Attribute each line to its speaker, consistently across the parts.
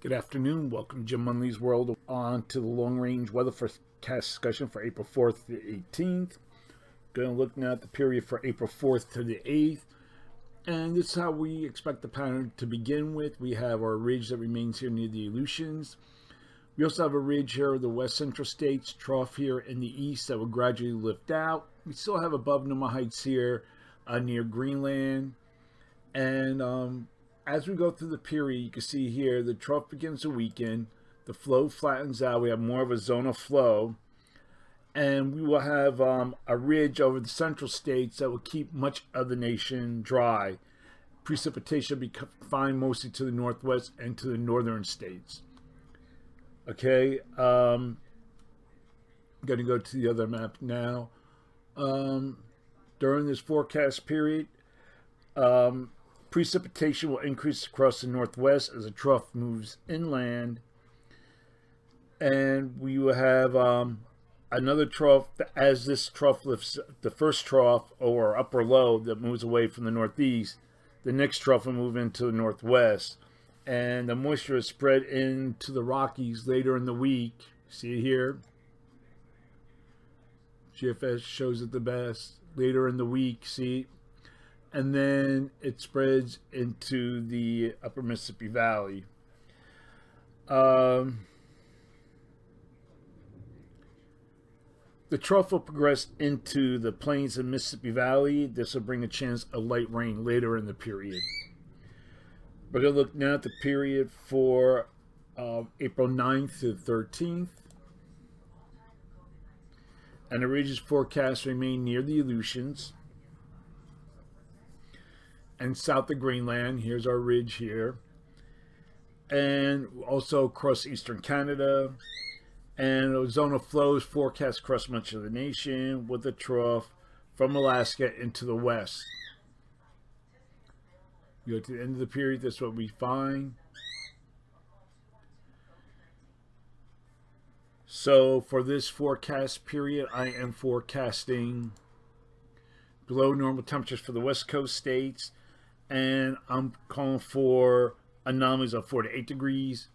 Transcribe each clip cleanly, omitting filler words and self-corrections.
Speaker 1: Good afternoon. Welcome to Jim Munley's World. On to the long-range weather forecast discussion for April 4th to the 18th. Going to look now at the period for April 4th to the 8th. And this is how we expect the pattern to begin with. We have our ridge that remains here near the Aleutians. We also have a ridge here of the west central states, trough here in the east that will gradually lift out. We still have above normal heights here near Greenland. And as we go through the period, you can see here the trough begins to weaken. The flow flattens out. We have more of a zone of flow. And we will have a ridge over the central states that will keep much of the nation dry. Precipitation will be confined mostly to the northwest and to the northern states. Okay, I'm going to go to the other map now. During this forecast period, precipitation will increase across the northwest as the trough moves inland. And we will have another trough as this trough lifts, the first trough or upper low that moves away from the northeast. The next trough will move into the northwest. And the moisture is spread into the Rockies later in the week. See it here? GFS shows it the best. Later in the week, see? And then it spreads into the upper Mississippi Valley. The trough will progress into the plains of Mississippi Valley. This will bring a chance of light rain later in the period. We're going to look now at the period for April 9th to the 13th. And the ridge's forecast remain near the Aleutians and south of Greenland. Here's our ridge here. And also across eastern Canada. And a zone of flows forecast across much of the nation with a trough from Alaska into the west. You go to the end of the period, that's what we find. So for this forecast period, I am forecasting below normal temperatures for the west coast states. And I'm calling for anomalies of 4 to 8 degrees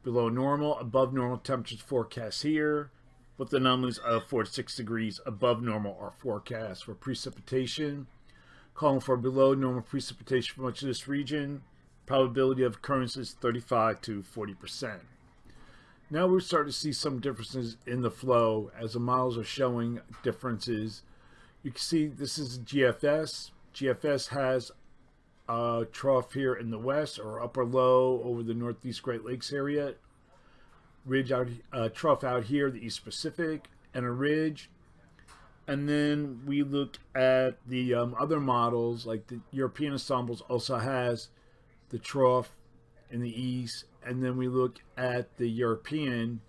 Speaker 1: below normal. Above normal temperatures forecast here, with anomalies of 4 to 6 degrees above normal are forecast. For precipitation, calling for below normal precipitation for much of this region. Probability of occurrence is 35 to 40%. Now we're starting to see some differences in the flow as the models are showing differences. You can see this is GFS. GFS has a trough here in the west or upper low over the northeast Great Lakes area. Ridge out, trough out here, the East Pacific, and a ridge. And then we look at the other models, like the European ensembles also has the trough in the east. And then we look at the European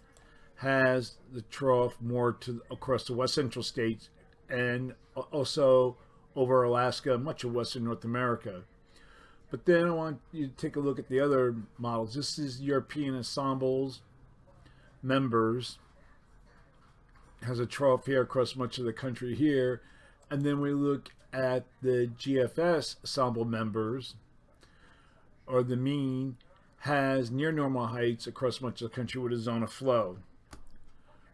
Speaker 1: has the trough more to across the west central states and also over Alaska, much of western North America. But then I want you to take a look at the other models. This is European ensembles members. Has a trough here across much of the country here. And then we look at the GFS ensemble members, or the mean, has near normal heights across much of the country with a zone of flow.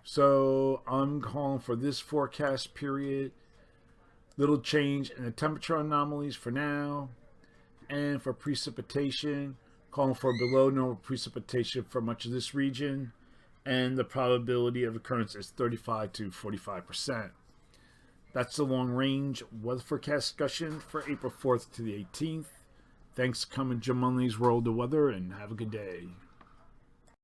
Speaker 1: So I'm calling for this forecast period, little change in the temperature anomalies for now. And for precipitation, calling for below normal precipitation for much of this region. And the probability of occurrence is 35 to 45%. That's the long range weather forecast discussion for April 4th to the 18th. Thanks for coming to Jim Munley's World of Weather, and have a good day.